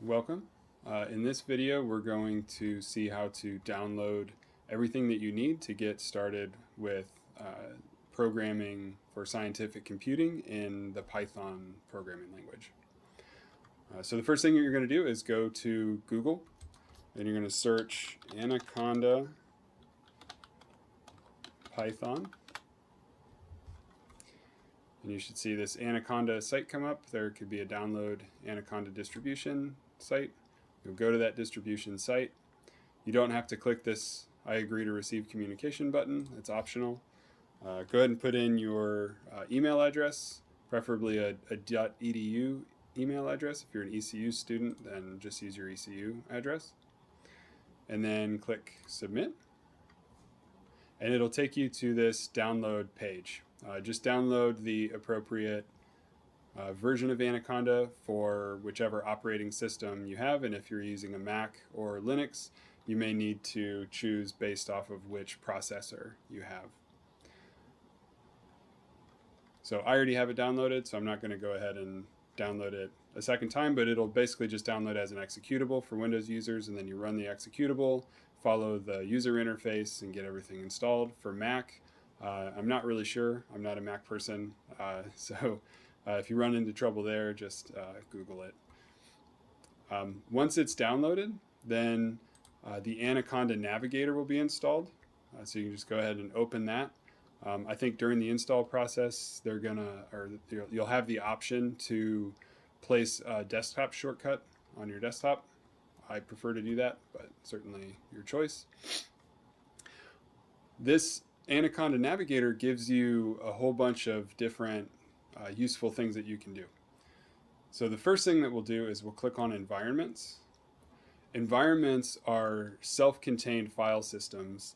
Welcome. In this video, we're going to see how to download everything that you need to get started with programming for scientific computing in the Python programming language. So the first thing that you're going to do is go to Google, and you're going to search Anaconda Python. And you should see this Anaconda site come up. There could be a download Anaconda distribution site. You'll go to that distribution site. You don't have to click this I agree to receive communication button. It's optional. Go ahead and put in your email address, preferably a .edu email address. If you're an ECU student, then just use your ECU address. And then click submit. And it'll take you to this download page. Just download the appropriate version of Anaconda for whichever operating system you have, and if you're using a Mac or Linux, you may need to choose based off of which processor you have. So I already have it downloaded, so I'm not going to go ahead and download it a second time, but it'll basically just download as an executable for Windows users, and then you run the executable, follow the user interface, and get everything installed. For Mac, I'm not really sure. I'm not a Mac person, so if you run into trouble there, just Google it. Once it's downloaded, then the Anaconda Navigator will be installed. So you can just go ahead and open that. I think during the install process, you'll have the option to place a desktop shortcut on your desktop. I prefer to do that, but certainly your choice. This Anaconda Navigator gives you a whole bunch of different useful things that you can do. So the first thing that we'll do is we'll click on environments. Environments are self-contained file systems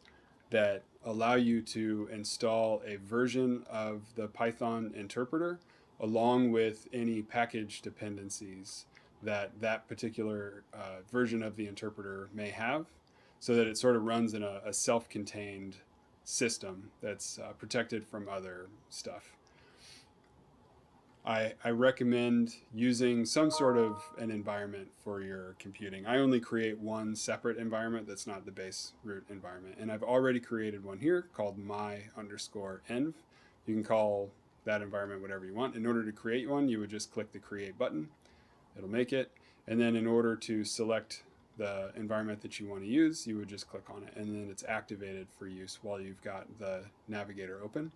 that allow you to install a version of the Python interpreter along with any package dependencies that particular version of the interpreter may have, so that it sort of runs in a self-contained system that's protected from other stuff. I recommend using some sort of an environment for your computing. I only create one separate environment that's not the base root environment. And I've already created one here called my_env. You can call that environment whatever you want. In order to create one, you would just click the create button. It'll make it. And then in order to select the environment that you want to use, you would just click on it. And then it's activated for use while you've got the navigator open.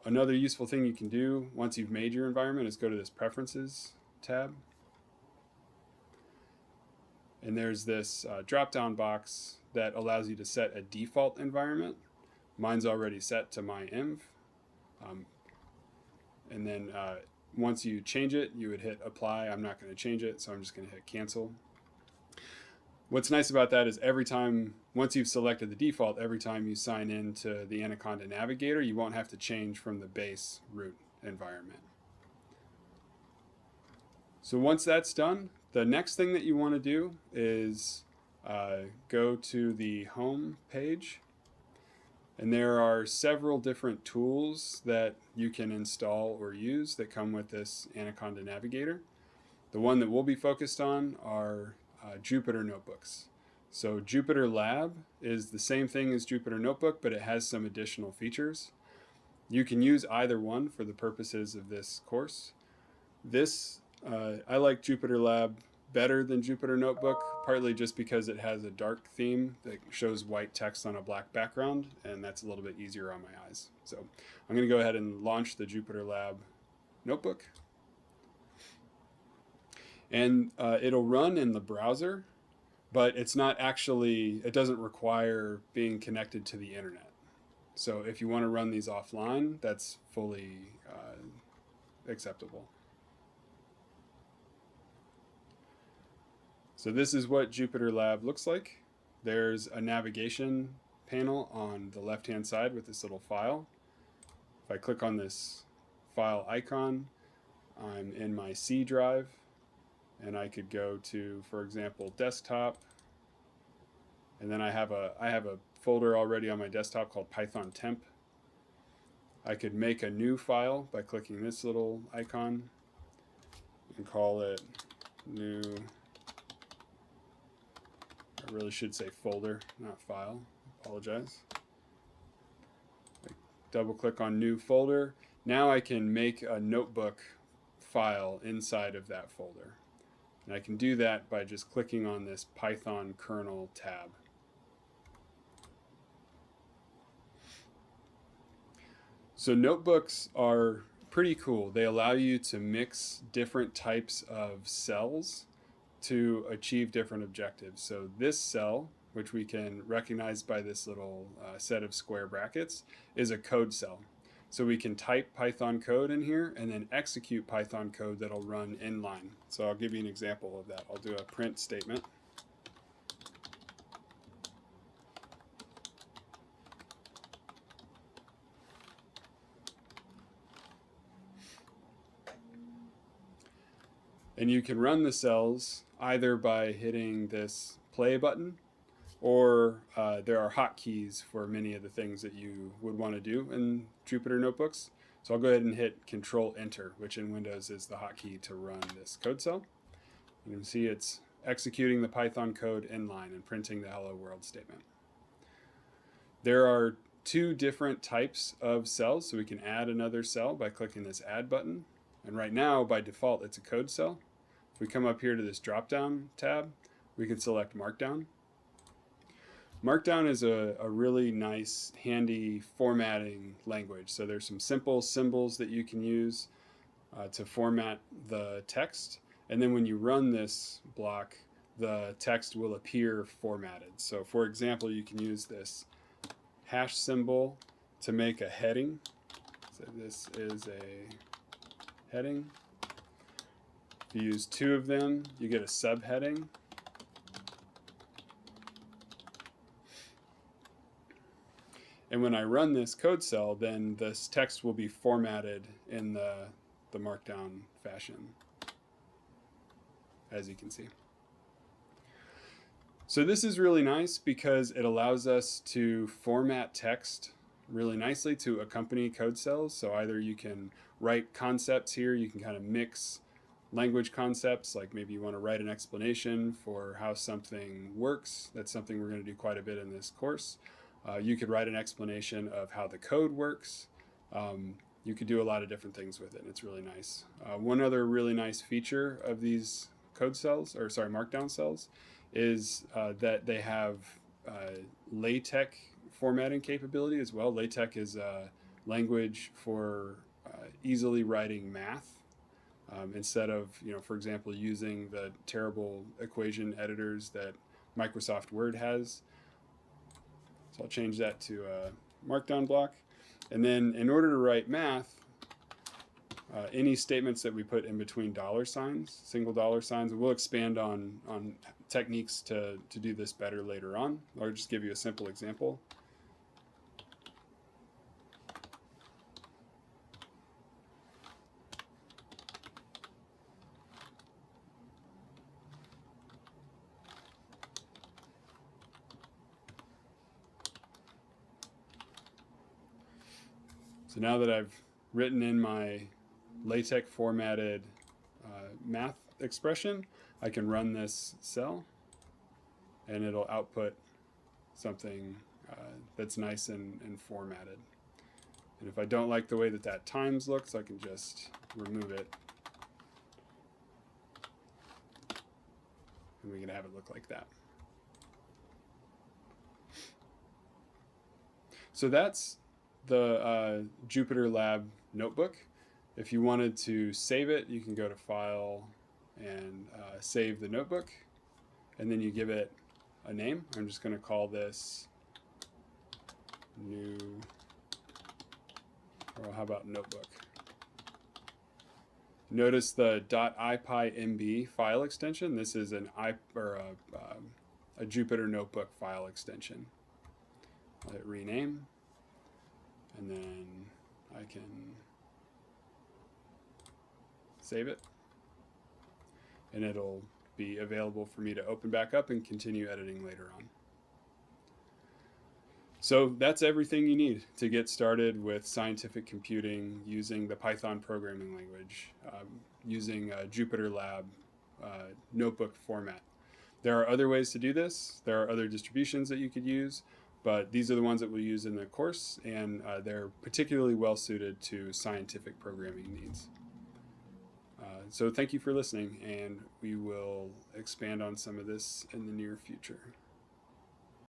Another useful thing you can do once you've made your environment is go to this Preferences tab. And there's this drop-down box that allows you to set a default environment. Mine's already set to my_env. And then once you change it, you would hit apply. I'm not going to change it, so I'm just going to hit cancel. What's nice about that is every time, once you've selected the default, every time you sign in to the Anaconda Navigator, you won't have to change from the base root environment. So once that's done, the next thing that you want to do is go to the home page. And there are several different tools that you can install or use that come with this Anaconda Navigator. The one that we'll be focused on are Jupyter notebooks. So Jupyter Lab is the same thing as Jupyter Notebook, but it has some additional features. You can use either one for the purposes of this course. I like Jupyter Lab better than Jupyter Notebook, partly just because it has a dark theme that shows white text on a black background, and that's a little bit easier on my eyes. So I'm going to go ahead and launch the Jupyter Lab notebook. And it'll run in the browser, but it's not actually, it doesn't require being connected to the internet. So if you want to run these offline, that's fully acceptable. So this is what Jupyter Lab looks like. There's a navigation panel on the left-hand side with this little file. If I click on this file icon, I'm in my C drive. And I could go to, for example, desktop, and then I have a folder already on my desktop called Python temp. I could make a new file by clicking this little icon and call it new, I really should say folder, not file, apologize. Double click on new folder. Now I can make a notebook file inside of that folder. And I can do that by just clicking on this Python kernel tab. So notebooks are pretty cool. They allow you to mix different types of cells to achieve different objectives. So this cell, which we can recognize by this little set of square brackets, is a code cell. So we can type Python code in here and then execute Python code that'll run inline. So I'll give you an example of that. I'll do a print statement. And you can run the cells either by hitting this play button, or there are hotkeys for many of the things that you would want to do in Jupyter Notebooks. So I'll go ahead and hit Control-Enter, which in Windows is the hotkey to run this code cell. You can see it's executing the Python code inline and printing the hello world statement. There are two different types of cells, so we can add another cell by clicking this Add button. And right now, by default, it's a code cell. If we come up here to this drop-down tab, we can select Markdown. Markdown is a really nice, handy formatting language. So there's some simple symbols that you can use to format the text. And then when you run this block, the text will appear formatted. So for example, you can use this hash symbol to make a heading. So this is a heading. If you use two of them, you get a subheading. And when I run this code cell, then this text will be formatted in the Markdown fashion, as you can see. So this is really nice because it allows us to format text really nicely to accompany code cells. So either you can write concepts here, you can kind of mix language concepts, like maybe you want to write an explanation for how something works. That's something we're going to do quite a bit in this course. You could write an explanation of how the code works. You could do a lot of different things with it, and it's really nice. One other really nice feature of these code cells, or sorry, Markdown cells, is that they have LaTeX formatting capability as well. LaTeX is a language for easily writing math instead of, for example, using the terrible equation editors that Microsoft Word has. So I'll change that to a Markdown block. And then in order to write math, any statements that we put in between dollar signs, single dollar signs, we'll expand on techniques to do this better later on. I'll just give you a simple example. So now that I've written in my LaTeX formatted math expression, I can run this cell and it'll output something that's nice and formatted. And if I don't like the way that times looks, I can just remove it. And we can have it look like that. So that's the Jupyter Lab notebook. If you wanted to save it, you can go to File and save the notebook, and then you give it a name. I'm just going to call this new, or how about notebook? Notice the .ipynb file extension. This is a Jupyter Notebook file extension. Let it rename. And then I can save it, and it'll be available for me to open back up and continue editing later on. So that's everything you need to get started with scientific computing using the Python programming language, using Jupyter Lab notebook format. There are other ways to do this. There are other distributions that you could use, but these are the ones that we'll use in the course, and they're particularly well suited to scientific programming needs. So thank you for listening, and we will expand on some of this in the near future.